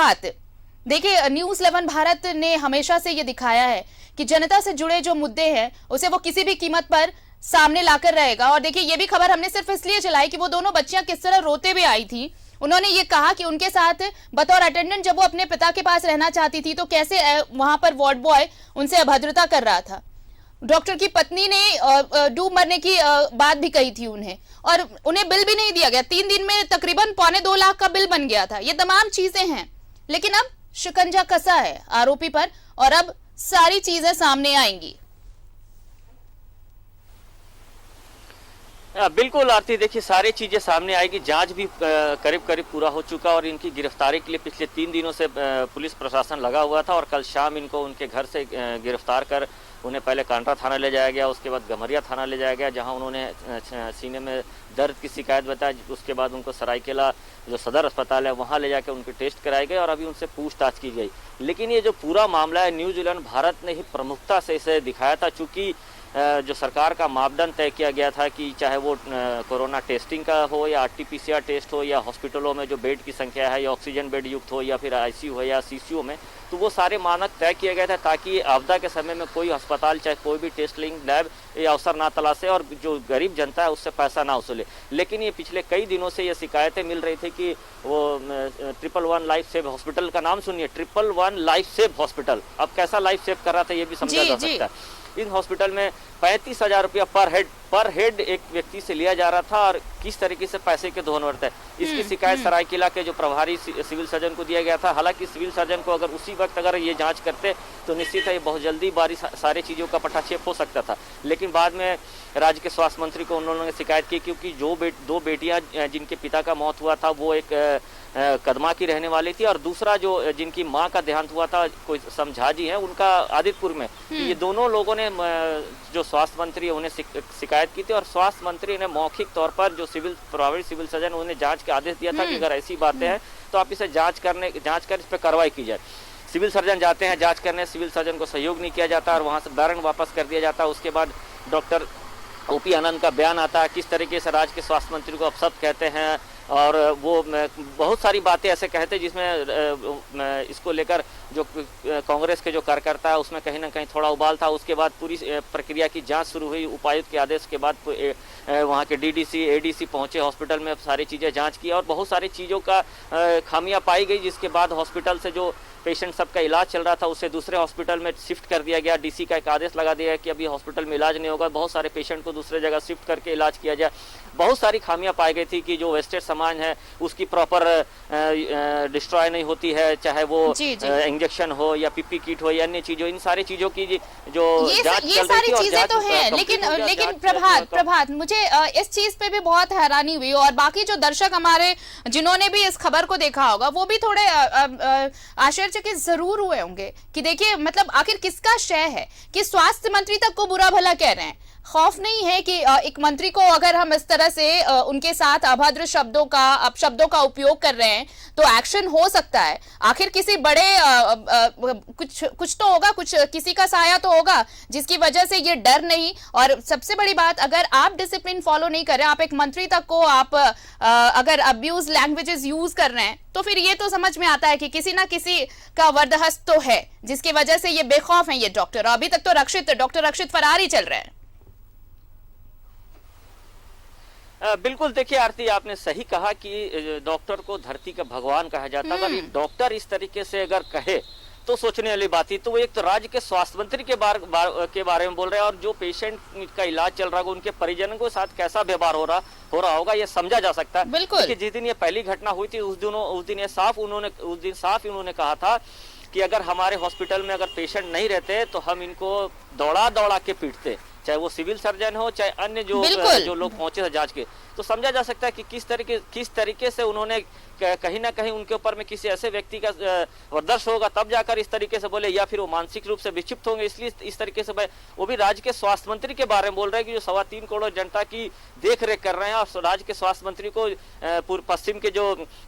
प्रभात, देखिए न्यूज 11 भारत ने हमेशा से ये दिखाया है कि जनता से जुड़े जो मुद्दे हैं उसे वो किसी भी कीमत पर सामने लाकर रहेगा। और देखिए ये भी खबर हमने सिर्फ इसलिए चलाई कि वो दोनों बच्चियां किस तरह रोते हुए आई थी। उन्होंने ये कहा कि उनके साथ बतौर अटेंडेंट जब वो अपने पिता के पास रहना चाहती थी तो कैसे वहां पर वार्ड बॉय उनसे अभद्रता कर रहा था। डॉक्टर की पत्नी ने डूब मरने की बात भी कही थी उन्हें, और उन्हें बिल भी नहीं दिया गया। 3 दिन में तकरीबन 2.25 लाख का बिल बन गया था। ये तमाम चीजें हैं, लेकिन अब शिकंजा कसा है आरोपी पर और अब सारी चीजें सामने आएंगी। बिल्कुल आरती, देखिए सारी चीजें सामने आएगी। जांच भी करीब करीब पूरा हो चुका और इनकी गिरफ्तारी के लिए पिछले 3 दिनों से पुलिस प्रशासन लगा हुआ था और कल शाम इनको उनके घर से गिरफ्तार कर उन्हें पहले कांड्रा थाना ले जाया गया, उसके बाद गम्हरिया थाना ले जाया गया, जहां उन्होंने सीने में दर्द की शिकायत बताई। उसके बाद उनको सरायकेला जो सदर अस्पताल है वहां ले जाकर उनके टेस्ट कराए गए और अभी उनसे पूछताछ की गई। लेकिन ये जो पूरा मामला है, न्यूज 11 भारत ने ही प्रमुखता से इसे दिखाया था, चूंकि जो सरकार का मापदंड तय किया गया था कि चाहे वो कोरोना टेस्टिंग का हो या RT-PCR टेस्ट हो या हॉस्पिटलों में जो बेड की संख्या है या ऑक्सीजन बेड युक्त हो या फिर ICU हो या CCU में, तो वो सारे मानक तय किए गए थे ताकि आपदा के समय में कोई अस्पताल चाहे कोई भी टेस्टिंग लैब ये अवसर ना तलाशे और जो गरीब जनता है उससे पैसा ना वसूले। लेकिन ये पिछले कई दिनों से ये शिकायतें मिल रही थी कि वो 111 लाइफ सेव हॉस्पिटल का नाम सुनिए, 111 लाइफ सेव हॉस्पिटल, अब कैसा लाइफ सेव कर रहा था ये भी समझा जा सकता है। इन हॉस्पिटल में 35,000 रुपया पर हेड एक व्यक्ति से लिया जा रहा था और किस तरीके से पैसे के धोन वर्त है, इसकी शिकायत सरायकेला के जो प्रभारी सिविल सर्जन को दिया गया था। हालांकि सिविल सर्जन को अगर उसी वक्त अगर ये जांच करते तो निश्चित है ये बहुत जल्दी सारी चीज़ों का पटाक्षेप हो सकता था। लेकिन बाद में राज्य के स्वास्थ्य मंत्री को उन्होंने शिकायत की, क्योंकि जो 2 बेटियां जिनके पिता का मौत हुआ था वो एक कदमा की रहने वाली थी और दूसरा जो जिनकी मां का देहांत हुआ था कोई समझा जी है उनका आदितपुर में। ये दोनों लोगों ने जो स्वास्थ्य मंत्री है उन्हें शिकायत की थी और स्वास्थ्य मंत्री ने मौखिक तौर पर जो प्रभारी सिविल सर्जन उन्हें जांच के आदेश दिया था कि अगर ऐसी बातें हैं तो आप इसे जांच कर इस पर कार्रवाई की जाए। सिविल सर्जन जाते हैं जांच करने, सिविल सर्जन को सहयोग नहीं किया जाता और वहां से वारंट वापस कर दिया जाता है। उसके बाद डॉक्टर OP आनंद का बयान आता है, किस तरीके से राज्य के स्वास्थ्य मंत्री को अपशब्द कहते हैं और वो बहुत सारी बातें ऐसे कहते हैं जिसमें इसको लेकर जो कांग्रेस के जो कार्यकर्ता है उसमें कहीं ना कहीं थोड़ा उबाल था। उसके बाद पूरी प्रक्रिया की जांच शुरू हुई। उपायुक्त के आदेश के बाद वहाँ के DDC ADC पहुंचे हॉस्पिटल में, सारी चीज़ें जांच की और बहुत सारी चीज़ों का खामियां पाई गई, जिसके बाद हॉस्पिटल से जो पेशेंट सबका इलाज चल रहा था उसे दूसरे हॉस्पिटल में शिफ्ट कर दिया गया। DC का एक आदेश लगा दिया कि अभी हॉस्पिटल में इलाज नहीं होगा, बहुत सारे पेशेंट को दूसरे जगह शिफ्ट करके इलाज किया जाए। बहुत सारी खामियां पाई गई थी कि जो वेस्टेज सामान है उसकी प्रॉपर डिस्ट्रॉय नहीं होती है, चाहे वो इंजेक्शन हो या PP किट हो या अन्य चीजों, इन सारी चीजों की जो जांच चल रही थी। चीजें तो हैं, लेकिन प्रभात मुझे इस चीज पे भी बहुत हैरानी हुई और बाकी जो दर्शक हमारे जिन्होंने भी इस खबर को देखा होगा वो भी थोड़े आश्चर्यचकित जरूर हुए होंगे कि देखिए मतलब आखिर किसका श्रेय है कि स्वास्थ्य मंत्री तक को बुरा भला कह रहे हैं। खौफ नहीं है कि एक मंत्री को अगर हम इस तरह से उनके साथ अभद्र अपशब्दों का उपयोग कर रहे हैं तो एक्शन हो सकता है। आखिर किसी बड़े कुछ तो होगा, कुछ किसी का साया तो होगा जिसकी वजह से ये डर नहीं। और सबसे बड़ी बात, अगर आप डिसिप्लिन फॉलो नहीं कर रहे, आप एक मंत्री तक को आप अगर अब्यूज लैंग्वेजेस यूज कर रहे हैं तो फिर ये तो समझ में आता है कि किसी ना किसी का वरदहस्त तो है जिसकी वजह से ये बेखौफ है ये डॉक्टर। अभी तक तो डॉक्टर रक्षित फरार ही चल रहे हैं। बिल्कुल, देखिए आरती आपने सही कहा कि डॉक्टर को धरती का भगवान कहा जाता है। अगर एक डॉक्टर इस तरीके से अगर कहे तो सोचने वाली बात ही। तो वो एक तो राज्य के स्वास्थ्य मंत्री के बारे में बोल रहे हैं और जो पेशेंट का इलाज चल रहा होगा उनके परिजनों के साथ कैसा व्यवहार हो रहा होगा ये समझा जा सकता है। बिल्कुल, कि जिस दिन ये पहली घटना हुई थी उस दिन साफ उन्होंने कहा था कि अगर हमारे हॉस्पिटल में अगर पेशेंट नहीं रहते तो हम इनको दौड़ा के पीटते, चाहे वो सिविल सर्जन हो चाहे अन्य जो लोग पहुंचे थे जांच के। तो समझा जा सकता है कि किस तरीके से उन्होंने कहीं ना कहीं उनके ऊपर में किसी ऐसे व्यक्ति का वर्दर्श होगा तब जाकर इस तरीके से बोले, या फिर वो मानसिक रूप से विक्षिप्त होंगे इसलिए इस तरीके से। वो भी राज्य के स्वास्थ्य मंत्री के बारे में बोल रहे हैं कि जो 3.25 करोड़ जनता की देख रेख कर रहे हैं और राज्य के स्वास्थ्य मंत्री को पूर्व पश्चिम के जो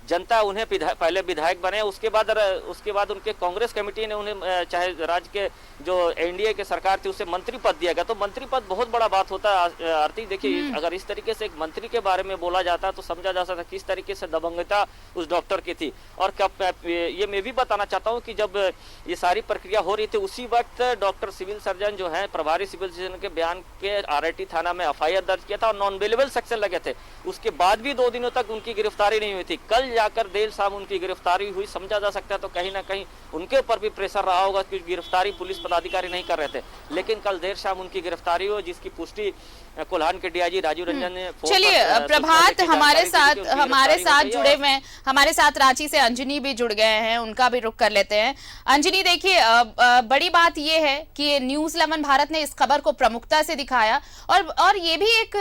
जनता है उन्हें पहले विधायक बने, उसके बाद उनके कांग्रेस कमेटी ने उन्हें चाहे राज्य के जो NDA के सरकार थी उसे मंत्री पद दिया गया। तो मंत्री पद बहुत बड़ा बात होता है आरती। देखिए अगर इस तरीके से एक मंत्री के बारे में बोला जाता है तो समझा जा सकता है किस तरीके से दबंगता उस डॉक्टर की थी। और ये मैं भी बताना चाहता हूँ कि जब ये सारी प्रक्रिया हो रही थी उसी वक्त डॉक्टर सिविल सर्जन जो है, प्रभारी सिविल सर्जन के बयान के RIT थाना में FIR दर्ज किया था और नॉन अवेलेबल सेक्शन लगे थे। उसके बाद भी 2 दिनों तक उनकी गिरफ्तारी नहीं हुई थी। कल जाकर देर शाम उनकी गिरफ्तारी हुई, समझा जा सकता है। तो कहीं ना कहीं उनके ऊपर भी प्रेशर रहा होगा क्योंकि गिरफ्तारी पुलिस पदाधिकारी नहीं कर रहे थे, लेकिन कल देर शाम उनकी गिरफ्तारी हुई, जिसकी पुष्टि कोल्हान के DIG राजीव रंजन ने। चलिए प्रभात, हमारे साथ जुड़े हुए हैं, हमारे साथ रांची से अंजनी भी जुड़ गए हैं, उनका भी रुख कर लेते हैं। अंजनी, देखिए बड़ी बात यह है कि न्यूज़ 11 भारत ने इस खबर को प्रमुखता से दिखाया और ये भी एक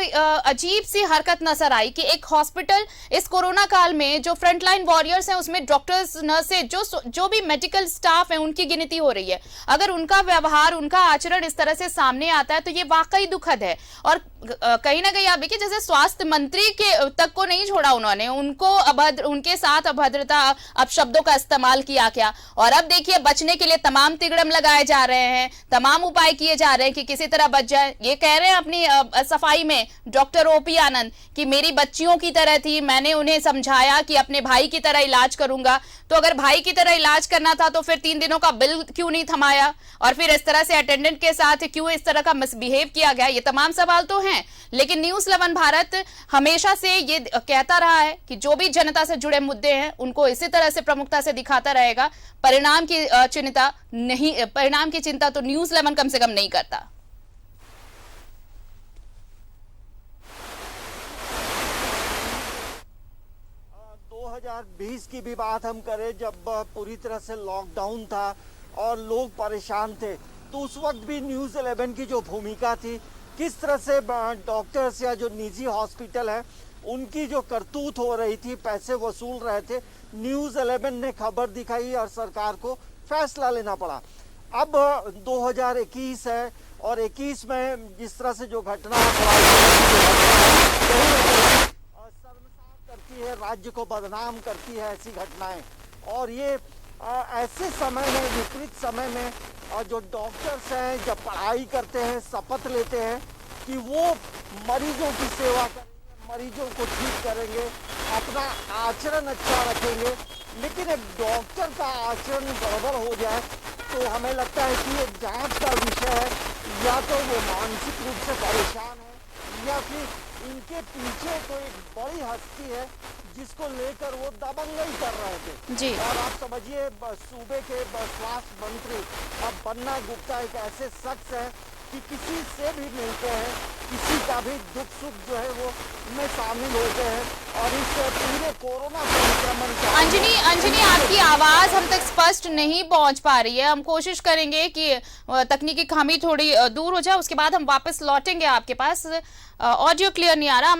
अजीब सी हरकत नजर आई कि एक हॉस्पिटल इस कोरोना काल में जो फ्रंटलाइन वॉरियर्स हैं उसमें डॉक्टर्स, नर्सेज, जो भी मेडिकल स्टाफ है उनकी गिनती हो रही है। अगर उनका व्यवहार, उनका आचरण इस तरह से सामने आता है तो ये वाकई दुखद है। और कहीं ना कहीं आप देखिए जैसे स्वास्थ्य मंत्री के तक को नहीं छोड़ा उन्होंने, उनके साथ अभद्रता अपशब्दों का इस्तेमाल किया क्या। और अब देखिए बचने के लिए तमाम तिगड़म लगाए जा रहे हैं, तमाम उपाय किए जा रहे हैं कि किसी तरह बच जाए। ये कह रहे हैं अपनी सफाई में डॉक्टर OP आनंद कि मेरी बच्चियों की तरह थी, मैंने उन्हें समझाया कि अपने भाई की तरह इलाज करूंगा। तो अगर भाई की तरह इलाज करना था तो फिर 3 दिनों का बिल क्यों नहीं थमाया, और फिर इस तरह से अटेंडेंट के साथ क्यों इस तरह का मिसबिहेव किया गया। ये तमाम सवाल तो हैं, लेकिन न्यूज़ 11 भारत हमेशा से ये कहता रहा है कि जो भी जनता से जुड़े मुद्दे हैं उनको इसी तरह से प्रमुखता से दिखाता रहेगा। परिणाम की चिंता तो न्यूज़ 11 कम से कम नहीं करता। 2020 की भी बात हम करें, जब पूरी तरह से लॉकडाउन था और लोग परेशान थे, तो उस वक्त भी न्यूज़ 11 की जो भूमिका थी, किस तरह से डॉक्टर्स या जो निजी हॉस्पिटल है उनकी जो करतूत हो रही थी, पैसे वसूल रहे थे, न्यूज़ 11 ने खबर दिखाई और सरकार को फैसला लेना पड़ा। अब 2021 है और 21 में जिस तरह से जो घटना करती है, राज्य को बदनाम करती है ऐसी घटनाएं। और ये ऐसे समय में, विपरीत समय में, जो डॉक्टर्स हैं जब पढ़ाई करते हैं, शपथ लेते हैं कि वो मरीजों की सेवा करेंगे, मरीजों को ठीक करेंगे, अपना आचरण अच्छा रखेंगे, लेकिन एक डॉक्टर का आचरण गड़बड़ हो जाए तो हमें लगता है कि ये जांच का विषय है। या तो वो मानसिक रूप से परेशान है या फिर इनके पीछे कोई बड़ी हस्ती है जिसको लेकर वो दबंगई कर रहे थे जी। और आप समझिए सूबे के स्वास्थ्य मंत्री अब बन्ना गुप्ता एक ऐसे शख्स है कि किसी से भी मिलते हैं, किसी का भी दुख सुख जो है वो में शामिल होते हैं। और इस पूरे कोरोना संक्रमण का अंजनी आपकी आवाज हम तक स्पष्ट नहीं पहुंच पा रही है। हम कोशिश करेंगे कि तकनीकी खामी थोड़ी दूर हो जाए, उसके बाद हम वापस लौटेंगे आपके पास। ऑडियो क्लियर नहीं आ रहा।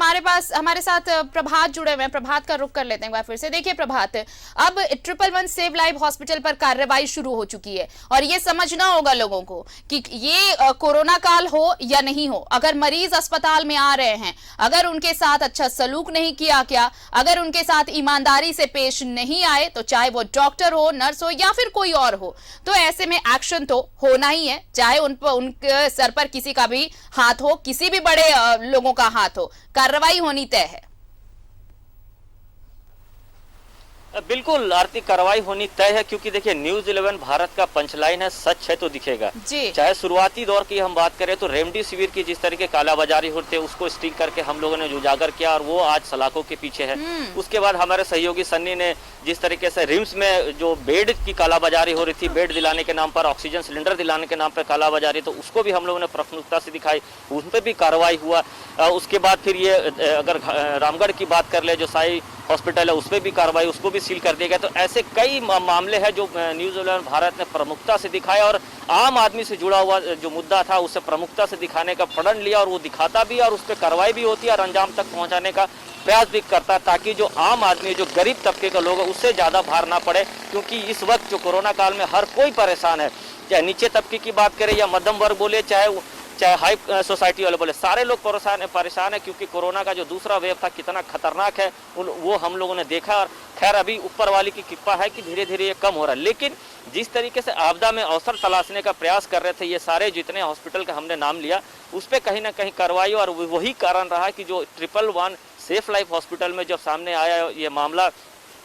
हमारे साथ प्रभात जुड़े हुए हैं, प्रभात का रुख कर लेते हैं एक बार फिर से। देखिए प्रभात, अब 111 सेव लाइव हॉस्पिटल पर कार्रवाई शुरू हो चुकी है और ये समझना होगा लोगों को कि ये कोरोना काल हो या नहीं हो, अगर मरीज अस्पताल में आ रहे हैं, अगर उनके साथ अच्छा सलूक नहीं किया गया, अगर उनके साथ ईमानदारी से पेश नहीं आए, तो चाहे वो डॉक्टर हो, नर्स हो या फिर कोई और हो, तो ऐसे में एक्शन तो होना ही है, चाहे उनके सर पर किसी का भी हाथ हो, किसी भी बड़े लोगों का हाथ हो, कार्रवाई होनी तय है। बिल्कुल आरती, कार्रवाई होनी तय है क्योंकि देखिए न्यूज़ 11 भारत का पंचलाइन है, सच है तो दिखेगा। चाहे शुरुआती दौर की हम बात करें तो रेमडेसिविर की जिस तरीके कालाबाजारी होते हैं उसको स्टिक करके हम लोगों ने उजागर किया और वो आज सलाखों के पीछे है। उसके बाद हमारे सहयोगी सन्नी ने जिस तरीके से रिम्स में जो बेड की कालाबाजारी हो रही थी, बेड दिलाने के नाम पर, ऑक्सीजन सिलेंडर दिलाने के नाम पर कालाबाजारी, तो उसको भी हम लोगों ने प्राथमिकता से दिखाई, उन पर भी कार्रवाई हुआ। उसके बाद फिर ये अगर रामगढ़ की बात कर ले, जो साई हॉस्पिटल है, उस पर भी कार्रवाई, उसको भी सील कर दिया गया। तो ऐसे कई मामले हैं जो न्यूज़ 11 भारत ने प्रमुखता से दिखाया और आम आदमी से जुड़ा हुआ जो मुद्दा था उसे प्रमुखता से दिखाने का प्रण लिया और वो दिखाता भी और उस पर कार्रवाई भी होती है और अंजाम तक पहुंचाने का प्रयास भी करता है, ताकि जो आम आदमी, जो गरीब तबके के लोग हैं, उससे ज़्यादा भार ना पड़े। क्योंकि इस वक्त जो कोरोना काल में हर कोई परेशान है, चाहे नीचे तबके की बात करें या मध्यम वर्ग बोले, चाहे हाई सोसाइटी वाले बोले, सारे लोग परेशान है क्योंकि कोरोना का जो दूसरा वेव था कितना खतरनाक है वो हम लोगों ने देखा। और खैर अभी ऊपर वाली की कृपा है कि धीरे धीरे ये कम हो रहा है, लेकिन जिस तरीके से आपदा में अवसर तलाशने का प्रयास कर रहे थे ये सारे जितने हॉस्पिटल का हमने नाम लिया, उस पर कहीं ना कहीं कार्रवाई, और वही कारण रहा कि जो 111 सेफ लाइफ हॉस्पिटल में जब सामने आया ये मामला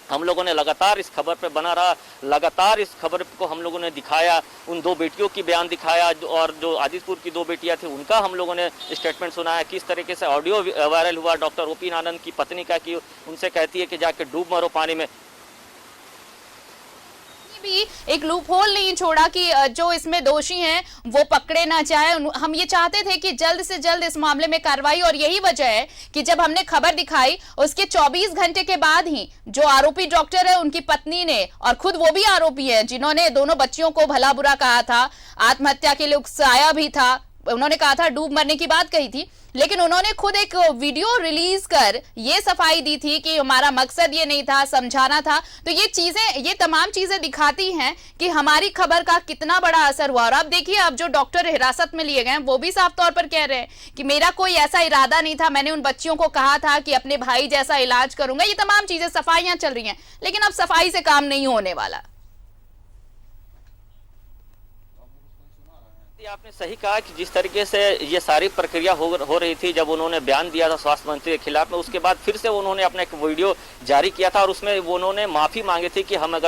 हम लोगों ने लगातार इस खबर पे बना रहा, लगातार इस खबर को हम लोगों ने दिखाया, उन 2 बेटियों की बयान दिखाया और जो आदितपुर की 2 बेटियां थी उनका हम लोगों ने स्टेटमेंट सुनाया। किस तरीके से ऑडियो वायरल हुआ डॉक्टर ओपी आनंद की पत्नी का, कि उनसे कहती है कि जाके डूब मरो पानी में। भी एक लूप होल नहीं छोड़ा कि जो इसमें दोषी हैं वो पकड़े ना जाए। हम ये चाहते थे कि जल्द से जल्द इस मामले में कार्रवाई, और यही वजह है कि जब हमने खबर दिखाई उसके 24 घंटे के बाद ही जो आरोपी डॉक्टर है उनकी पत्नी ने, और खुद वो भी आरोपी है जिन्होंने दोनों बच्चियों को भला बुरा कहा था, आत्महत्या के लिए उकसाया भी था, उन्होंने कहा था डूब मरने की बात कही थी, लेकिन उन्होंने खुद एक वीडियो रिलीज कर ये सफाई दी थी कि हमारा मकसद ये नहीं था, समझाना था। तो ये तमाम चीजें दिखाती हैं कि हमारी खबर का कितना बड़ा असर हुआ। और अब देखिए, अब जो डॉक्टर हिरासत में लिए गए वो भी साफ तौर पर कह रहे हैं कि मेरा कोई ऐसा इरादा नहीं था, मैंने उन बच्चियों को कहा था कि अपने भाई जैसा इलाज करूंगा। ये तमाम चीजें, सफाइयां चल रही हैं, लेकिन अब सफाई से काम नहीं होने वाला। आपने सही कहा कि जिस तरीके से ये सारी प्रक्रिया हो रही थी, जब उन्होंने बयान दिया था स्वास्थ्य मंत्री के खिलाफ में, उसके बाद फिर से उन्होंने अपना एक वीडियो जारी किया था और उसमें उन्होंने माफी मांगी थी कि हम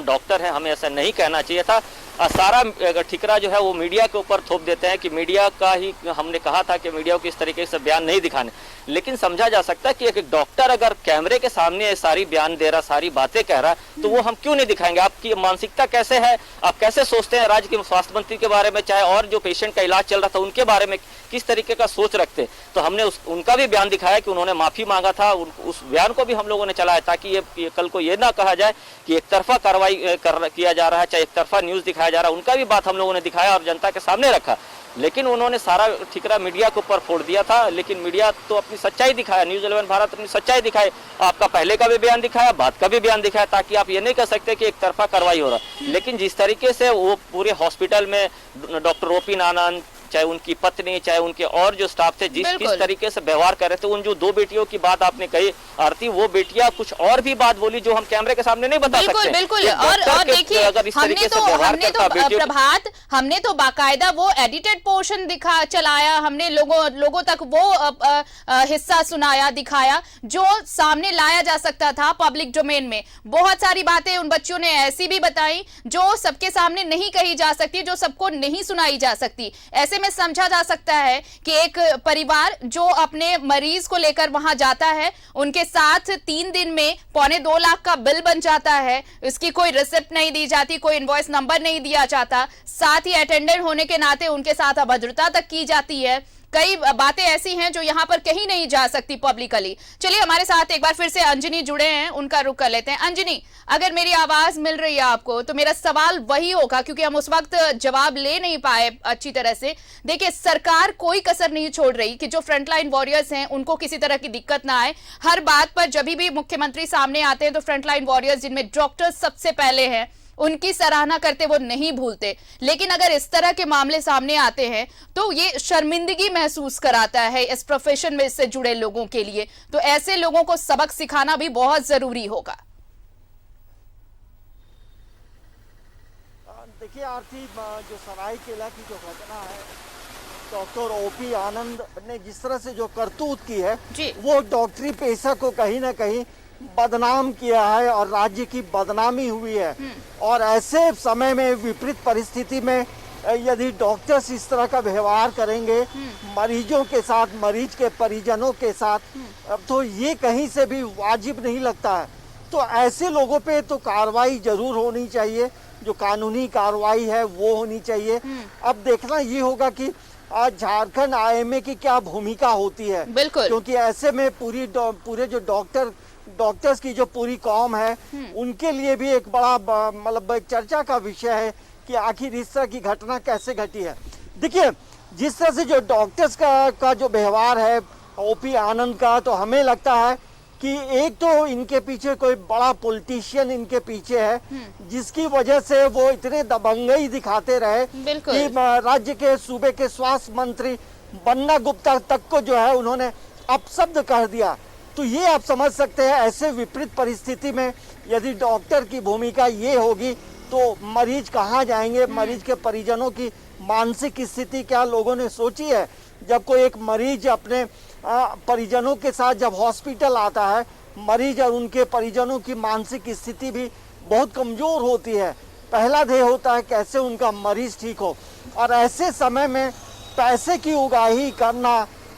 डॉक्टर हैं, हमें ऐसा नहीं कहना चाहिए था। सारा ठिकरा जो है वो मीडिया के ऊपर थोप देते हैं कि मीडिया का ही, हमने कहा था कि मीडिया को इस तरीके से बयान नहीं दिखाने। लेकिन समझा जा सकता है कि एक डॉक्टर अगर कैमरे के सामने सारी बयान दे रहा, सारी बातें कह रहा, तो वो हम क्यों नहीं दिखाएंगे? आपकी मानसिकता कैसे है? आप कैसे सोचते हैं राज्य के स्वास्थ्य मंत्री के बारे में, चाहे और जो पेशेंट का इलाज चल रहा था उनके बारे में किस तरीके का सोच रखते? तो हमने उनका भी बयान दिखाया कि उन्होंने माफी मांगा था, उस बयान को भी हम लोगों ने चलाया ताकि ये कल को ये ना कहा जाए कि एक तरफा कार्रवाई किया जा रहा है, चाहे एक तरफा न्यूज दिखाया जा रहा है। उनका भी बात हम लोगों ने दिखाया और जनता के सामने रखा, लेकिन उन्होंने सारा ठिकरा मीडिया के ऊपर फोड़ दिया था। लेकिन मीडिया तो अपनी सच्चाई दिखाया, न्यूज़ 11 भारत अपनी सच्चाई दिखाए, आपका पहले का भी बयान दिखाया, बाद का भी बयान दिखाया, ताकि आप ये नहीं कह सकते कि एक तरफा कार्रवाई हो रहा। लेकिन जिस तरीके से वो पूरे हॉस्पिटल में डॉक्टर ओपी आनंद, चाहे उनकी पत्नी, चाहे उनके और जो स्टाफ थे, किस तरीके से व्यवहार कर रहे थे, उन जो 2 बेटियों की बात आपने कही आरती, वो बेटियां कुछ और भी बात बोली जो हम कैमरे के सामने नहीं बता सकते। बिल्कुल। और देखिए, हमने तो बाकायदा वो एडिटेड पोर्शन चलाया, हमने लोगों तक वो हिस्सा सुनाया, दिखाया जो सामने लाया जा सकता था पब्लिक डोमेन में। बहुत सारी बातें उन बच्चों ने ऐसी भी बताई जो सबके सामने नहीं कही जा सकती, जो सबको नहीं सुनाई जा सकती। ऐसे में समझा जा सकता है कि एक परिवार जो अपने मरीज को लेकर वहां जाता है, उनके साथ 3 दिन में 2.25 लाख का बिल बन जाता है, इसकी कोई रिसिप्ट नहीं दी जाती, कोई इनवॉइस नंबर नहीं दिया जाता, साथ ही अटेंडेंट होने के नाते उनके साथ अभद्रता तक की जाती है। कई बातें ऐसी हैं जो यहाँ पर कहीं नहीं जा सकती पब्लिकली। चलिए, हमारे साथ एक बार फिर से अंजनी जुड़े हैं, उनका रुख कर लेते हैं। अंजनी, अगर मेरी आवाज मिल रही है आपको, तो मेरा सवाल वही होगा, क्योंकि हम उस वक्त जवाब ले नहीं पाए अच्छी तरह से। देखिए, सरकार कोई कसर नहीं छोड़ रही कि जो फ्रंटलाइन वॉरियर्स हैं उनको किसी तरह की दिक्कत ना आए। हर बात पर जब भी मुख्यमंत्री सामने आते हैं तो फ्रंटलाइन वॉरियर्स, जिनमें डॉक्टर्स सबसे पहले हैं, उनकी सराहना करते वो नहीं भूलते। लेकिन अगर इस तरह के मामले सामने आते हैं तो ये शर्मिंदगी महसूस कराता है इस प्रोफेशन में से जुड़े लोगों के लिए। तो ऐसे लोगों को सबक सिखाना भी बहुत जरूरी होगा। देखिए आरती, जो सरायकेला की जो घटना है, डॉक्टर ओपी आनंद ने जिस तरह से जो करतूत की है, वो डॉक्टरी पेशा को कहीं ना कहीं बदनाम किया है और राज्य की बदनामी हुई है। और ऐसे समय में, विपरीत परिस्थिति में, यदि डॉक्टर्स इस तरह का व्यवहार करेंगे मरीजों के साथ, मरीज के परिजनों के साथ, तो ये कहीं से भी वाजिब नहीं लगता है। तो ऐसे लोगों पे तो कार्रवाई जरूर होनी चाहिए, जो कानूनी कार्रवाई है वो होनी चाहिए। अब देखना ये होगा कि आज झारखंड IMA की क्या भूमिका होती है, क्योंकि ऐसे में पूरे जो डॉक्टर्स की जो पूरी कौम है, उनके लिए भी एक बड़ा मतलब चर्चा का विषय है कि आखिर इस तरह की घटना कैसे घटी है। देखिए, जिस तरह से जो डॉक्टर्स का जो व्यवहार है ओपी आनंद का, तो हमें लगता है कि एक तो इनके पीछे कोई बड़ा पॉलिटिशियन इनके पीछे है, जिसकी वजह से वो इतने दबंगई दिखाते रहे कि राज्य के सूबे के स्वास्थ्य मंत्री बन्ना गुप्ता तक को जो है उन्होंने अपशब्द कह दिया। तो ये आप समझ सकते हैं, ऐसे विपरीत परिस्थिति में यदि डॉक्टर की भूमिका ये होगी तो मरीज कहाँ जाएंगे, मरीज के परिजनों की मानसिक स्थिति क्या लोगों ने सोची है? जब कोई एक मरीज अपने परिजनों के साथ जब हॉस्पिटल आता है मरीज और उनके परिजनों की मानसिक स्थिति भी बहुत कमज़ोर होती है। पहला ध्येय होता है कैसे उनका मरीज ठीक हो, और ऐसे समय में पैसे की उगाही करना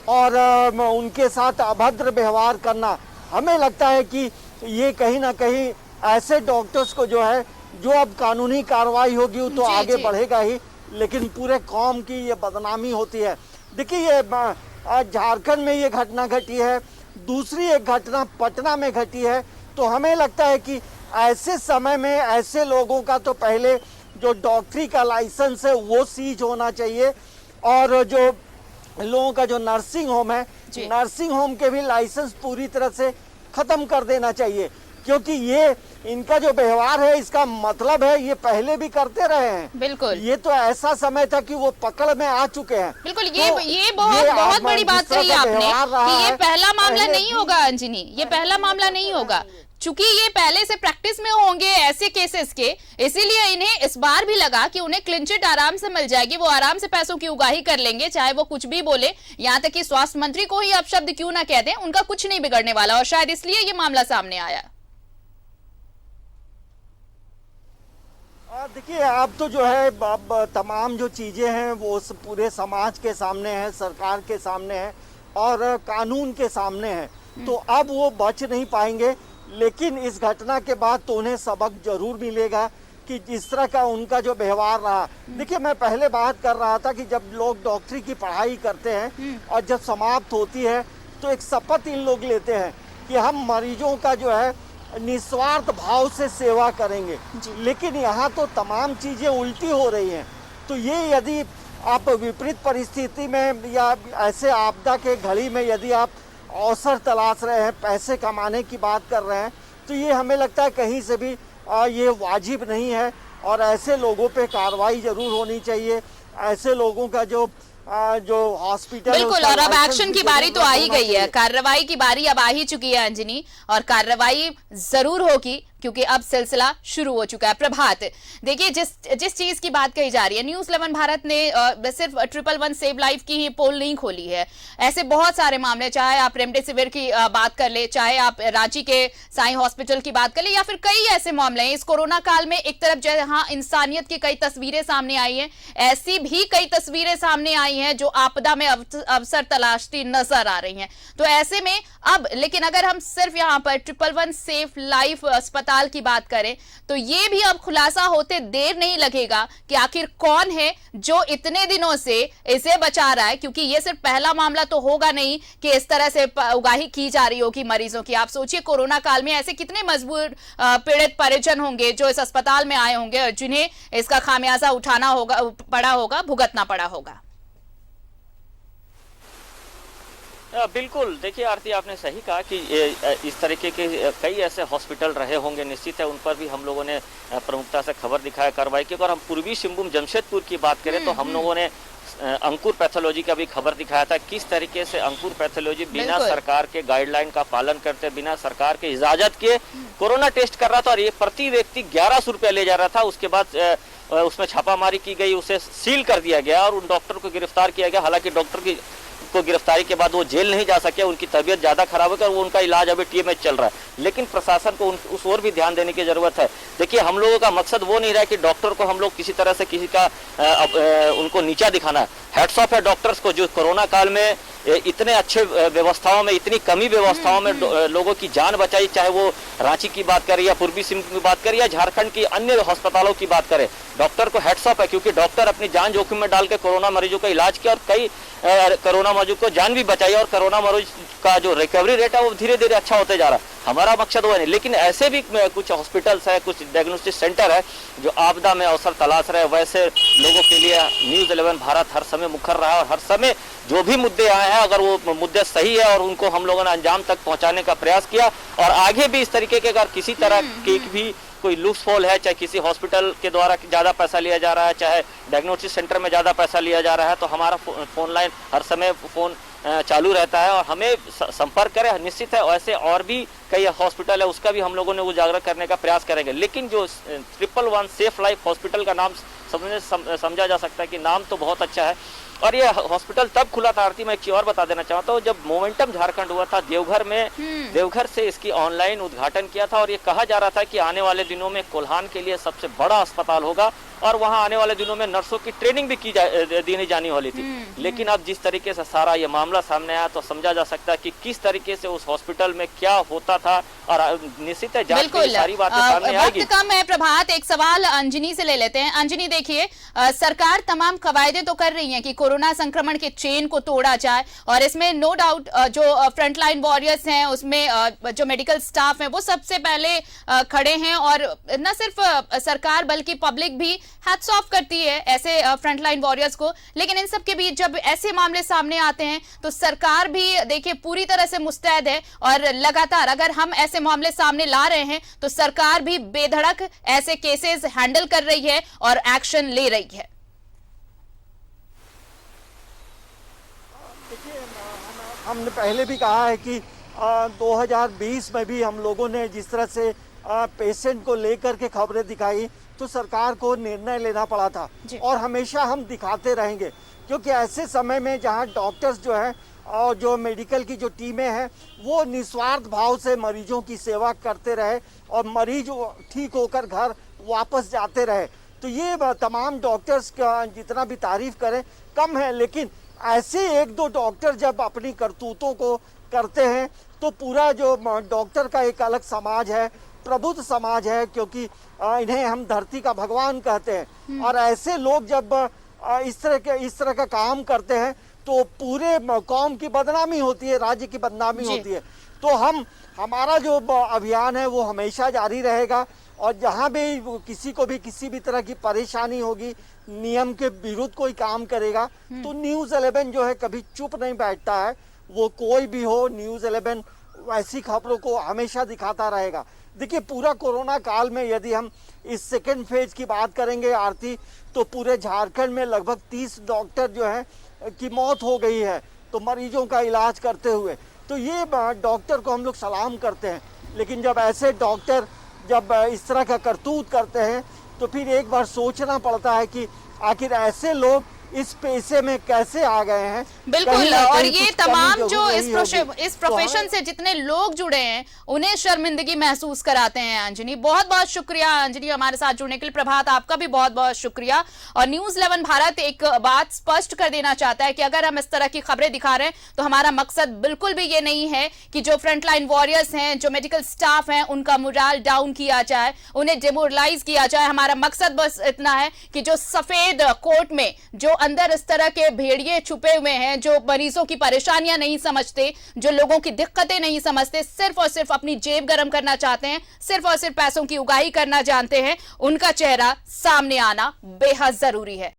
और उनके साथ अभद्र व्यवहार करना, हमें लगता है कि ये कहीं ना कहीं ऐसे डॉक्टर्स को जो है, जो अब कानूनी कार्रवाई होगी वो तो आगे बढ़ेगा ही, लेकिन पूरे कौम की ये बदनामी होती है। देखिए ये झारखंड में ये घटना घटी है, दूसरी एक घटना पटना में घटी है। तो हमें लगता है कि ऐसे समय में ऐसे लोगों का तो पहले जो डॉक्टरी का लाइसेंस है वो सीज होना चाहिए, और जो लोगों का जो नर्सिंग होम है, नर्सिंग होम के भी लाइसेंस पूरी तरह से खत्म कर देना चाहिए, क्योंकि ये इनका जो व्यवहार है इसका मतलब है ये पहले भी करते रहे हैं। बिल्कुल, ये तो ऐसा समय था कि वो पकड़ में आ चुके हैं। बिल्कुल, तो ये बहुत बड़ी बात कही आपने कि ये पहला मामला नहीं होगा अंजनी, ये पहला मामला नहीं होगा, चूंकि ये पहले से प्रैक्टिस में होंगे ऐसे केसेस के, इसीलिए इन्हें इस बार भी लगा कि उन्हें क्लीन चिट आराम से मिल जाएगी, वो आराम से पैसों की उगाही कर लेंगे, चाहे वो कुछ भी बोले, यहाँ तक कि स्वास्थ्य मंत्री को ही अपशब्द क्यों ना कह दें, उनका कुछ नहीं बिगड़ने वाला, और शायद इसलिए ये मामला सामने आया। देखिए अब तो जो है अब तमाम जो चीज़ें हैं वो पूरे समाज के सामने है, सरकार के सामने है और कानून के सामने है, तो अब वो बच नहीं पाएंगे। लेकिन इस घटना के बाद तो उन्हें सबक जरूर मिलेगा कि जिस तरह का उनका जो व्यवहार रहा। देखिए मैं पहले बात कर रहा था कि जब लोग डॉक्टरी की पढ़ाई करते हैं और जब समाप्त होती है तो एक शपथ इन लोग लेते हैं कि हम मरीजों का जो है निस्वार्थ भाव से सेवा करेंगे। लेकिन यहाँ तो तमाम चीज़ें उल्टी हो रही हैं। तो ये यदि आप विपरीत परिस्थिति में या ऐसे आपदा के घड़ी में यदि आप अवसर तलाश रहे हैं, पैसे कमाने की बात कर रहे हैं, तो ये हमें लगता है कहीं से भी ये वाजिब नहीं है, और ऐसे लोगों पे कार्रवाई जरूर होनी चाहिए। ऐसे लोगों का जो हॉस्पिटल, बिल्कुल, और अब एक्शन की बारी तो आ ही गई है, कार्रवाई की बारी अब आ ही चुकी है अंजनी, और कार्रवाई जरूर होगी क्योंकि अब सिलसिला शुरू हो चुका है। प्रभात, देखिए जिस चीज की बात कही जा रही है, न्यूज 11 भारत ने सिर्फ 111 सेव लाइफ की ही पोल नहीं खोली है, ऐसे बहुत सारे मामले, चाहे आप रेमडेसिविर की बात कर ले, चाहे आप रांची के साई हॉस्पिटल की बात कर ले, या फिर कई ऐसे मामले हैं इस कोरोना काल में। एक तरफ जहां इंसानियत की कई तस्वीरें सामने आई हैं, ऐसी भी कई तस्वीरें सामने आई हैं जो आपदा में अवसर तलाशती नजर आ रही हैं। तो ऐसे में अब, लेकिन अगर हम सिर्फ यहाँ पर 111 सेफ लाइफ अस्पताल की बात करें तो ये भी अब खुलासा होते देर नहीं लगेगा कि आखिर कौन है जो इतने दिनों से इसे बचा रहा है, क्योंकि ये सिर्फ पहला मामला तो होगा नहीं कि इस तरह से उगाही की जा रही होगी मरीजों की। आप सोचिए कोरोना काल में ऐसे कितने मजबूर पीड़ित परिजन होंगे जो इस अस्पताल में आए होंगे और जिन्हें इसका खामियाजा उठाना होगा, पड़ा होगा, भुगतना पड़ा होगा। बिल्कुल, देखिए आरती आपने सही कहा कि इस तरीके के कई ऐसे हॉस्पिटल रहे होंगे, निश्चित है उन पर भी हम लोगों ने प्रमुखता से खबर दिखाया, कार्रवाई की। अगर हम पूर्वी सिंहभूम जमशेदपुर की बात करें तो हम लोगों ने अंकुर पैथोलॉजी का भी खबर दिखाया था, किस तरीके से अंकुर पैथोलॉजी बिना सरकार के गाइडलाइन का पालन करते, बिना सरकार के इजाजत के कोरोना टेस्ट कर रहा था, और ये प्रति व्यक्ति 1100 रुपया ले जा रहा था। उसके बाद उसमें छापामारी की गई, उसे सील कर दिया गया और उन डॉक्टर को गिरफ्तार किया गया। हालांकि डॉक्टर को गिरफ्तारी के बाद वो जेल नहीं जा सके, उनकी तबीयत ज्यादा खराब हो गई और वो उनका इलाज अभी टीएमएच चल रहा है। लेकिन प्रशासन को उस ओर भी ध्यान देने की जरूरत है। देखिए हम लोगों का मकसद वो नहीं रहा कि डॉक्टर को हम लोग किसी तरह से किसी का उनको नीचा दिखाना है। हैट्स ऑफ है डॉक्टर्स को जो कोरोना काल में इतने अच्छे व्यवस्थाओं में, इतनी कमी व्यवस्थाओं में लोगों की जान बचाई, चाहे वो रांची की बात करें या पूर्वी सिंहभूम की बात करें या झारखंड की अन्य अस्पतालों की बात करें, डॉक्टर को हैट्स ऑफ है, क्योंकि डॉक्टर अपनी जान जोखिम में डाल के कोरोना मरीजों का इलाज किया और कई कोरोना मरीजों को जान भी बचाई, और कोरोना मरीज का जो रिकवरी रेट है वो धीरे धीरे अच्छा होते जा रहा है। हमारा मकसद वो नहीं। लेकिन ऐसे भी कुछ हॉस्पिटल्स है, कुछ डायग्नोस्टिक सेंटर है जो आपदा में अवसर तलाश रहे, वैसे लोगों के लिए न्यूज 11 भारत हर समय मुखर रहा है, और हर समय जो भी मुद्दे आए हैं अगर वो मुद्दे सही है और उनको हम लोगों ने अंजाम तक पहुंचाने का प्रयास किया, और आगे भी इस तरीके के अगर किसी तरह की भी कोई लूज फॉल है, चाहे किसी हॉस्पिटल के द्वारा ज्यादा पैसा लिया जा रहा है, चाहे डायग्नोस्टिक सेंटर में ज्यादा पैसा लिया जा रहा है, तो हमारा फोन लाइन हर समय फोन चालू रहता है और हमें संपर्क करें। निश्चित है ऐसे और भी कई हॉस्पिटल है, उसका भी हम लोगों ने उजागर करने का प्रयास करेंगे। लेकिन जो 111 सेफ लाइफ हॉस्पिटल का नाम समझा जा सकता है कि नाम तो बहुत अच्छा है, और ये हॉस्पिटल तब खुला था आरती, मैं एक चीज और बता देना चाहता हूँ, जब मोमेंटम झारखंड हुआ था देवघर में, देवघर से इसकी ऑनलाइन उद्घाटन किया था और ये कहा जा रहा था कि आने वाले दिनों में कोल्हान के लिए सबसे बड़ा अस्पताल होगा और वहां आने वाले दिनों में नर्सों की ट्रेनिंग भी दी जानी वाली थी। लेकिन अब जिस तरीके से सारा ये मामला सामने आया तो समझा जा सकता है कि किस तरीके से उस हॉस्पिटल में क्या होता था और निश्चित है जांच की सारी बातें सामने आएगी। वक्त कम है प्रभात, एक सवाल अंजनी से ले लेते हैं। अंजनी देखिए, सरकार तमाम कवायदे तो कर रही है कि कोरोना संक्रमण के चेन को तोड़ा जाए और इसमें नो डाउट जो फ्रंटलाइन वॉरियर्स हैं उसमें जो मेडिकल स्टाफ है वो सबसे पहले खड़े हैं और न सिर्फ सरकार बल्कि पब्लिक भी हैट्स ऑफ करती है ऐसे फ्रंटलाइन वॉरियर्स को। लेकिन इन सब के बीच जब ऐसे मामले सामने आते हैं तो सरकार भी देखिए पूरी तरह से मुस्तैद है और लगातार अगर हम ऐसे मामले सामने ला रहे हैं तो सरकार भी बेधड़क ऐसे केसेस हैंडल कर रही है और एक्शन ले रही है। देखिए, हमने पहले भी कहा है कि 2020 में भी हम लोगों ने जिस तरह से पेशेंट को लेकर के खबरें दिखाई तो सरकार को निर्णय लेना पड़ा था और हमेशा हम दिखाते रहेंगे, क्योंकि ऐसे समय में जहां डॉक्टर्स जो है और जो मेडिकल की जो टीमें हैं वो निस्वार्थ भाव से मरीजों की सेवा करते रहे और मरीज ठीक होकर घर वापस जाते रहे, तो ये तमाम डॉक्टर्स का जितना भी तारीफ करें कम है। लेकिन ऐसे एक दो डॉक्टर जब अपनी करतूतों को करते हैं तो पूरा जो डॉक्टर का एक अलग समाज है, प्रबुद्ध समाज है, क्योंकि इन्हें हम धरती का भगवान कहते हैं और ऐसे लोग जब इस तरह का काम करते हैं तो पूरे कौम की बदनामी होती है, राज्य की बदनामी होती है। तो हमारा जो अभियान है वो हमेशा जारी रहेगा और जहाँ भी किसी को भी किसी भी तरह की परेशानी होगी, नियम के विरुद्ध कोई काम करेगा तो न्यूज़ 11 जो है कभी चुप नहीं बैठता है। वो कोई भी हो, न्यूज़ 11 ऐसी खबरों को हमेशा दिखाता रहेगा। देखिए, पूरा कोरोना काल में यदि हम इस सेकेंड फेज की बात करेंगे आरती, तो पूरे झारखंड में लगभग 30 डॉक्टर जो है की मौत हो गई है तो मरीजों का इलाज करते हुए। तो ये डॉक्टर को हम लोग सलाम करते हैं। लेकिन जब ऐसे डॉक्टर जब इस तरह का करतूत करते हैं तो फिर एक बार सोचना पड़ता है कि आखिर ऐसे लोग इस पेशे में कैसे आ गए हैं। बिल्कुल, और ये तमाम जो इस प्रोफेशन से जितने लोग जुड़े हैं उन्हें शर्मिंदगी महसूस कराते हैं। अंजनी, बहुत बहुत शुक्रिया अंजनी हमारे साथ जुड़ने के लिए। प्रभात, आपका भी बहुत बहुत शुक्रिया। और न्यूज़ 11 भारत एक बात स्पष्ट कर देना चाहता है कि अगर हम इस तरह की खबरें दिखा रहे हैं तो हमारा मकसद बिल्कुल भी ये नहीं है कि जो फ्रंटलाइन वॉरियर्स हैं, जो मेडिकल स्टाफ हैं, उनका मोरल डाउन किया जाए, उन्हें डिमोरलाइज किया जाए। हमारा मकसद बस इतना है कि जो सफेद कोट में जो अंदर इस तरह के भेड़िए छुपे हुए हैं, जो मरीजों की परेशानियां नहीं समझते, जो लोगों की दिक्कतें नहीं समझते, सिर्फ और सिर्फ अपनी जेब गर्म करना चाहते हैं, सिर्फ और सिर्फ पैसों की उगाही करना जानते हैं, उनका चेहरा सामने आना बेहद जरूरी है।